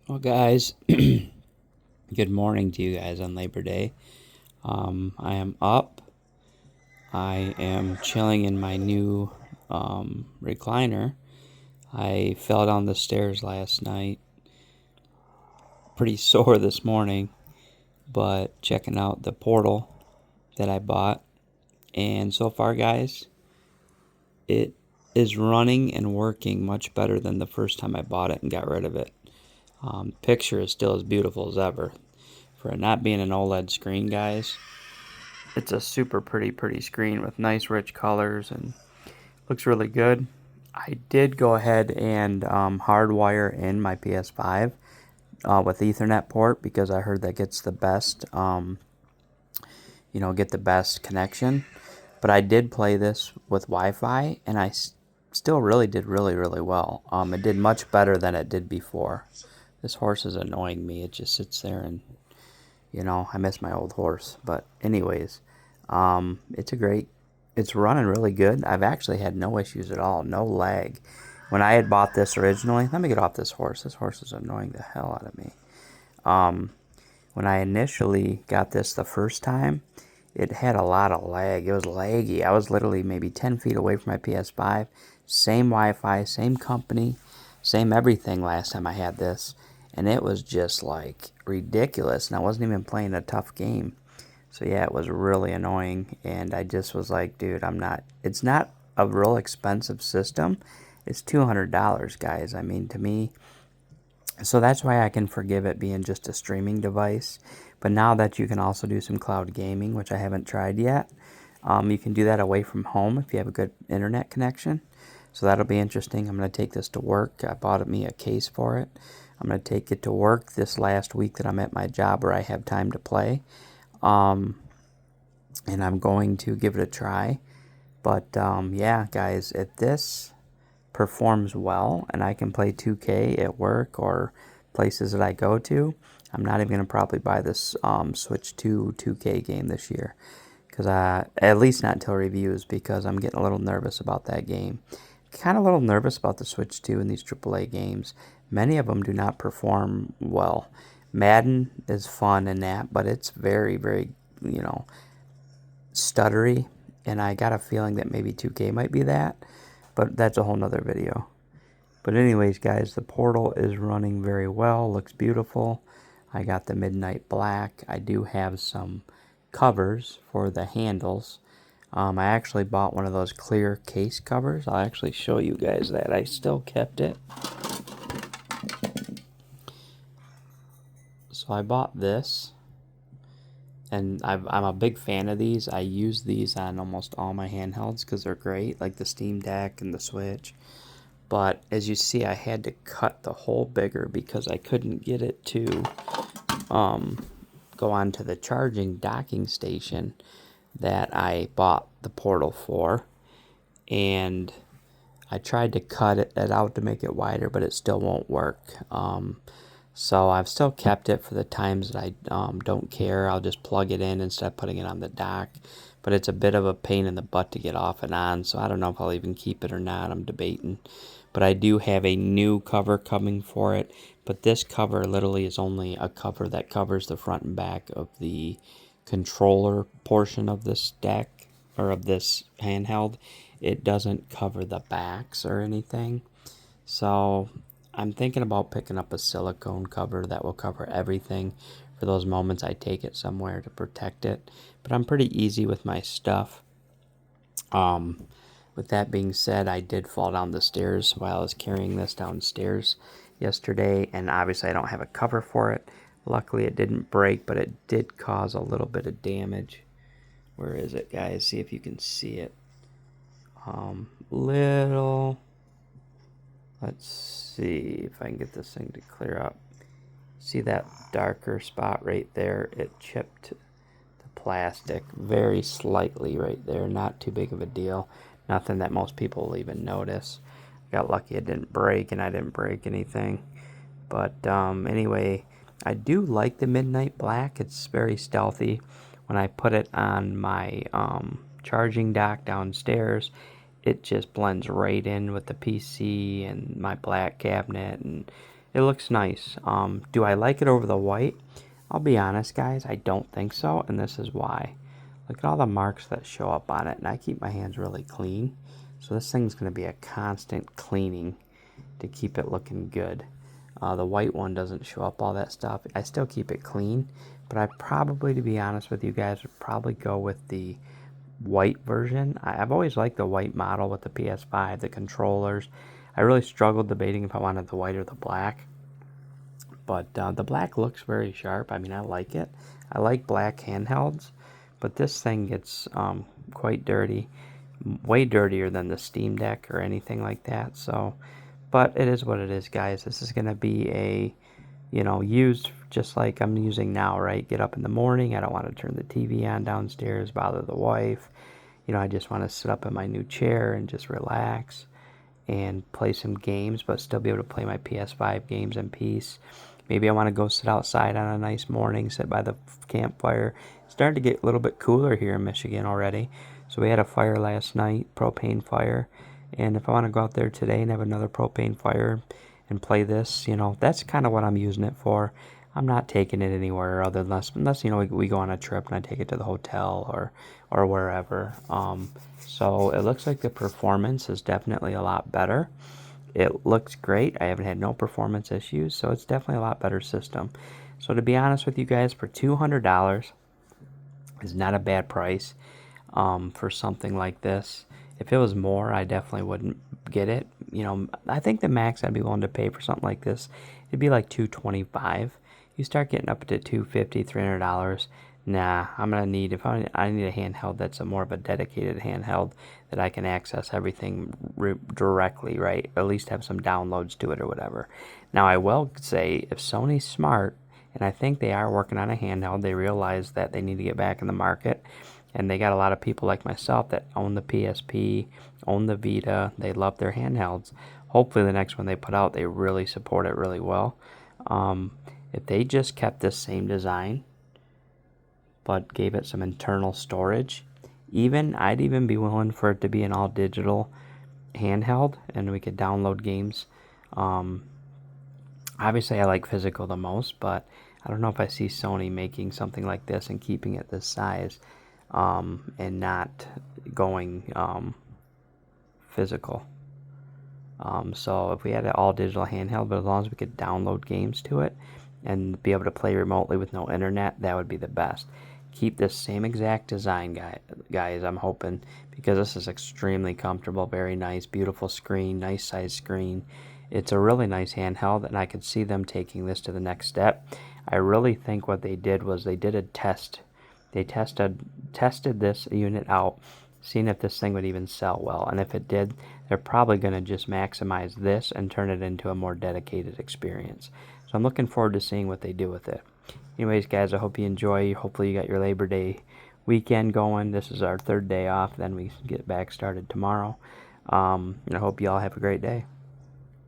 Well, guys, good morning to you guys on Labor Day. I am up. I am chilling in my new recliner. I fell down the stairs last night. Pretty sore this morning, but checking out the portal that I bought. And so far, guys, it is running and working much better than the first time I bought it and got rid of it. Picture is still as beautiful as ever. For it not being an OLED screen, guys, it's a super pretty screen with nice rich colors and looks really good. I did go ahead and hardwire in my PS5 with Ethernet port because I heard that gets the best, get the best connection. But I did play this with Wi-Fi, and I still really did really well. It did much better than it did before. This horse is annoying me. It just sits there and, I miss my old horse. But anyways, it's running really good. I've actually had no issues at all, no lag. When I had bought this originally, let me get off this horse. This horse is annoying the hell out of me. When I initially got this the first time, it had a lot of lag. It was laggy. I was literally maybe 10 feet away from my PS5. Same Wi-Fi, same company, same everything last time I had this. And it was just like ridiculous. And I wasn't even playing a tough game. So yeah, it was really annoying. And I just was like, dude, it's not a real expensive system. It's $200, guys. I mean, to me, so that's why I can forgive it being just a streaming device. But now that you can also do some cloud gaming, which I haven't tried yet, you can do that away from home if you have a good internet connection. So that'll be interesting. I'm going to take this to work. I bought me a case for it. I'm going to take it to work this last week that I'm at my job where I have time to play. And I'm going to give it a try. But yeah, guys, if this performs well and I can play 2K at work or places that I go to, I'm not even going to probably buy this Switch 2 2K game this year. Because at least not until reviews, because I'm getting a little nervous about that game. Kind of a little nervous about the Switch 2 and these AAA games. Many of them do not perform well. Madden is fun and that, but it's very, stuttery. And I got a feeling that maybe 2K might be that. But that's a whole nother video. But anyways, guys, the portal is running very well. Looks beautiful. I got the Midnight Black. I do have some covers for the handles. I actually bought one of those clear case covers. I'll actually show you guys that. I still kept it. So I bought this. And I'm a big fan of these. I use these on almost all my handhelds because they're great, like the Steam Deck and the Switch. But as you see, I had to cut the hole bigger because I couldn't get it to go onto the charging docking station that I bought the portal for. And I tried to cut it out to make it wider, but it still won't work. So I've still kept it for the times that I don't care. I'll just plug it in instead of putting it on the dock. But it's a bit of a pain in the butt to get off and on, so I don't know if I'll even keep it or not. I'm debating. But I do have a new cover coming for it. But this cover literally is only a cover that covers the front and back of the controller portion of this deck, or of this handheld. It doesn't cover the backs or anything. So I'm thinking about picking up a silicone cover that will cover everything for those moments I take it somewhere to protect it. But I'm pretty easy with my stuff. With that being said, I did fall down the stairs while I was carrying this downstairs yesterday, and obviously I don't have a cover for it. Luckily it didn't break, but it did cause a little bit of damage. Where is it, guys? See if you can see it. Little... Let's see if I can get this thing to clear up. See that darker spot right there? It chipped the plastic very slightly right there. Not too big of a deal. Nothing that most people will even notice. Got lucky it didn't break, and I didn't break anything. But anyway, I do like the Midnight Black. It's very stealthy. When I put it on my charging dock downstairs, it just blends right in with the PC and my black cabinet, and It looks nice. Do I like it over the white? I'll be honest, guys, I don't think so, and this is why. Look at all the marks that show up on it, and I keep my hands really clean. So this thing's going to be a constant cleaning to keep it looking good. The white one doesn't show up all that stuff. I still keep it clean, but I probably, to be honest with you guys, would probably go with the white version. I've always liked the white model with the PS5, the controllers. I really struggled debating if I wanted the white or the black. But the black looks very sharp. I mean, I like it. I like black handhelds, but this thing gets quite dirty, way dirtier than the Steam Deck or anything like that. So, but it is what it is, guys. This is going to be a, used just like I'm using now, right? Get up in the morning. I don't want to turn the TV on downstairs, bother the wife. I just want to sit up in my new chair and just relax and play some games, but still be able to play my PS5 games in peace. Maybe I want to go sit outside on a nice morning, sit by the campfire. It's starting to get a little bit cooler here in Michigan already. So we had a fire last night, propane fire. And if I want to go out there today and have another propane fire and play this, that's kind of what I'm using it for. I'm not taking it anywhere other unless we go on a trip and I take it to the hotel or wherever. So it looks like the performance is definitely a lot better. It looks great. I haven't had no performance issues, so it's definitely a lot better system. So to be honest with you guys, for $200 is not a bad price for something like this. If it was more, I definitely wouldn't get it. I think the max I'd be willing to pay for something like this, it'd be like $225. You start getting up to $250, $300. Nah, I'm gonna need I need a handheld that's more of a dedicated handheld that I can access everything directly, right? Or at least have some downloads to it or whatever. Now I will say, if Sony's smart, and I think they are working on a handheld, they realize that they need to get back in the market, and they got a lot of people like myself that own the PSP, own the Vita. They love their handhelds. Hopefully the next one they put out, they really support it really well. If they just kept this same design but gave it some internal storage, I'd even be willing for it to be an all digital handheld and we could download games. Obviously I like physical the most, but I don't know if I see Sony making something like this and keeping it this size and not going physical. So if we had an all digital handheld, but as long as we could download games to it and be able to play remotely with no internet, that would be the best. Keep this same exact design, guys, I'm hoping, because this is extremely comfortable, very nice, beautiful screen, nice size screen. It's a really nice handheld, and I could see them taking this to the next step. I really think what they did was they did a test. They tested this unit out, seeing if this thing would even sell well, and if it did, they're probably going to just maximize this and turn it into a more dedicated experience. So I'm looking forward to seeing what they do with it. Anyways, guys, I hope you enjoy. Hopefully you got your Labor Day weekend going. This is our third day off. Then we get back started tomorrow. I hope you all have a great day.